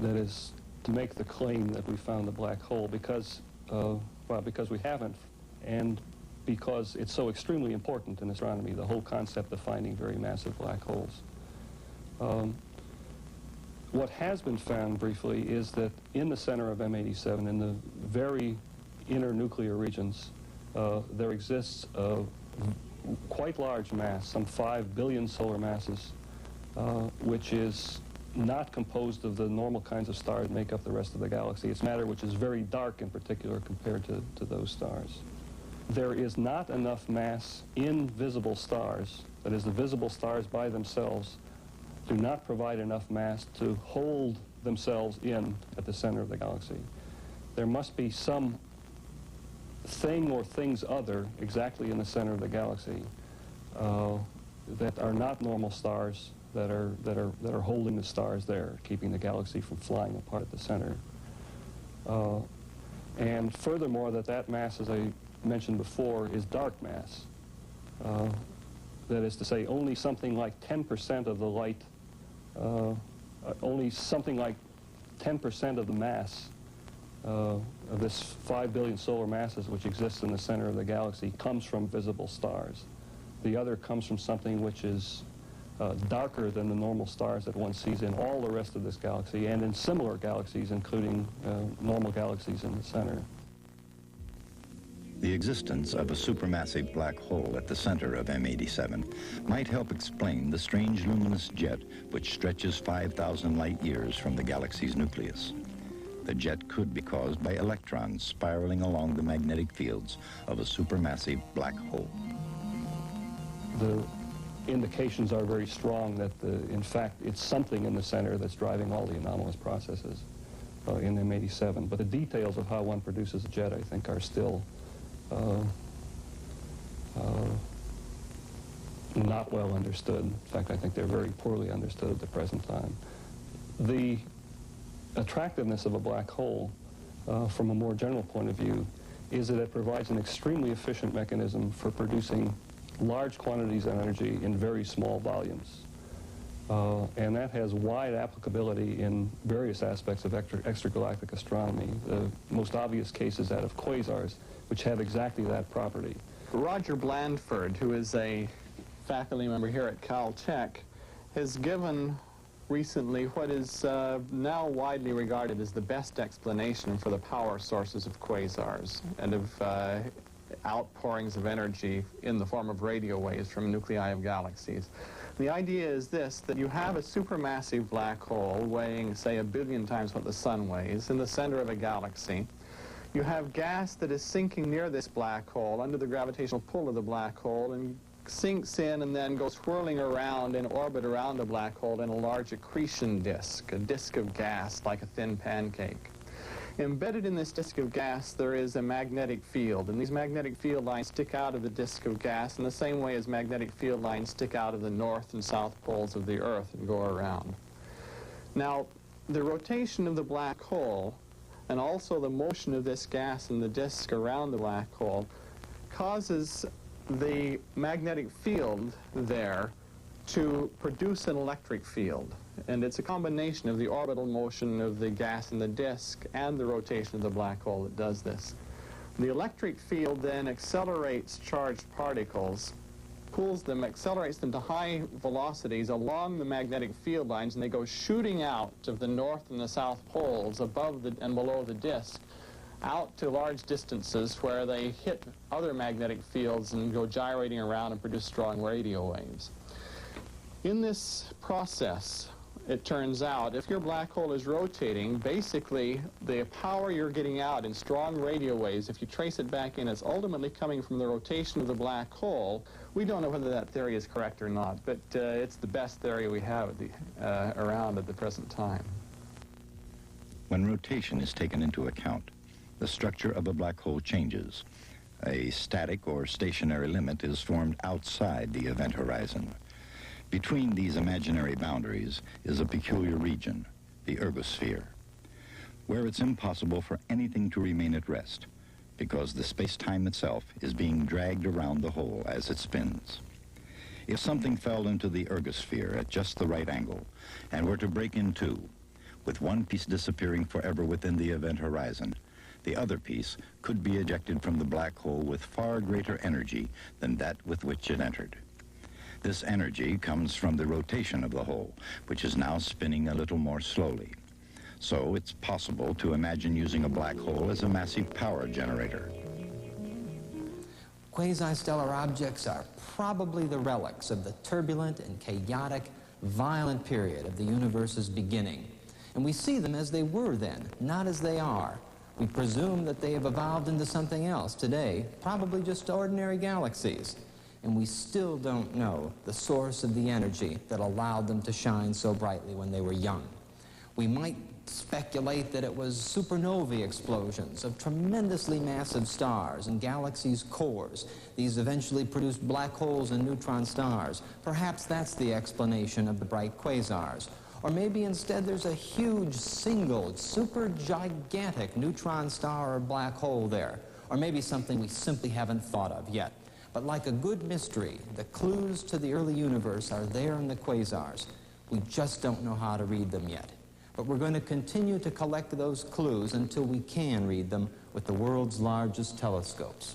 that is to make the claim that we found the black hole because, well, because we haven't, and because it's so extremely important in astronomy, the whole concept of finding very massive black holes. What has been found briefly is that in the center of M87, in the very inner nuclear regions, there exists a quite large mass, some 5 billion solar masses, which is not composed of the normal kinds of stars that make up the rest of the galaxy. It's matter which is very dark in particular compared to those stars. There is not enough mass in visible stars, that is, the visible stars by themselves do not provide enough mass to hold themselves in at the center of the galaxy. There must be some thing or things other exactly in the center of the galaxy that are not normal stars that are holding the stars there, keeping the galaxy from flying apart at the center. And furthermore, that mass, as I mentioned before, is dark mass. That is to say, only something like 10% of the light, only something like 10% of the mass of this 5 billion solar masses which exists in the center of the galaxy comes from visible stars. The other comes from something which is darker than the normal stars that one sees in all the rest of this galaxy and in similar galaxies, including normal galaxies in the center. The existence of a supermassive black hole at the center of M87 might help explain the strange luminous jet which stretches 5,000 light years from the galaxy's nucleus. The jet could be caused by electrons spiraling along the magnetic fields of a supermassive black hole. The indications are very strong that, in fact, it's something in the center that's driving all the anomalous processes in M87. But the details of how one produces a jet, I think, are still not well understood. In fact, I think they're very poorly understood at the present time. The attractiveness of a black hole, from a more general point of view, is that it provides an extremely efficient mechanism for producing large quantities of energy in very small volumes. And that has wide applicability in various aspects of extragalactic astronomy. The most obvious case is that of quasars, which have exactly that property. Roger Blandford, who is a faculty member here at Caltech, has given recently what is now widely regarded as the best explanation for the power sources of quasars and of outpourings of energy in the form of radio waves from nuclei of galaxies. The idea is this, that you have a supermassive black hole weighing, say, 1 billion times what the sun weighs in the center of a galaxy. You have gas that is sinking near this black hole under the gravitational pull of the black hole and sinks in and then goes swirling around in orbit around the black hole in a large accretion disk, a disk of gas like a thin pancake. Embedded in this disk of gas there is a magnetic field, and these magnetic field lines stick out of the disk of gas in the same way as magnetic field lines stick out of the north and south poles of the Earth and go around. Now, the rotation of the black hole and also the motion of this gas in the disk around the black hole causes the magnetic field there to produce an electric field. And it's a combination of the orbital motion of the gas in the disk and the rotation of the black hole that does this. The electric field then accelerates charged particles, pulls them, accelerates them to high velocities along the magnetic field lines, and they go shooting out of the north and the south poles above and below the disk, out to large distances where they hit other magnetic fields and go gyrating around and produce strong radio waves. In this process, it turns out, if your black hole is rotating, basically the power you're getting out in strong radio waves, if you trace it back in, it's ultimately coming from the rotation of the black hole. We don't know whether that theory is correct or not, but it's the best theory we have around at the present time. When rotation is taken into account, the structure of a black hole changes. A static or stationary limit is formed outside the event horizon. Between these imaginary boundaries is a peculiar region, the ergosphere, where it's impossible for anything to remain at rest, because the space-time itself is being dragged around the hole as it spins. If something fell into the ergosphere at just the right angle and were to break in two, with one piece disappearing forever within the event horizon. The other piece could be ejected from the black hole with far greater energy than that with which it entered. This energy comes from the rotation of the hole, which is now spinning a little more slowly. So it's possible to imagine using a black hole as a massive power generator. Quasi-stellar objects are probably the relics of the turbulent and chaotic, violent period of the universe's beginning. And we see them as they were then, not as they are. We presume that they have evolved into something else today, probably just ordinary galaxies. And we still don't know the source of the energy that allowed them to shine so brightly when they were young. We might speculate that it was supernovae explosions of tremendously massive stars and galaxies' cores. These eventually produced black holes and neutron stars. Perhaps that's the explanation of the bright quasars. Or maybe instead there's a huge, single, super gigantic neutron star or black hole there. Or maybe something we simply haven't thought of yet. But like a good mystery, the clues to the early universe are there in the quasars. We just don't know how to read them yet. But we're going to continue to collect those clues until we can read them with the world's largest telescopes.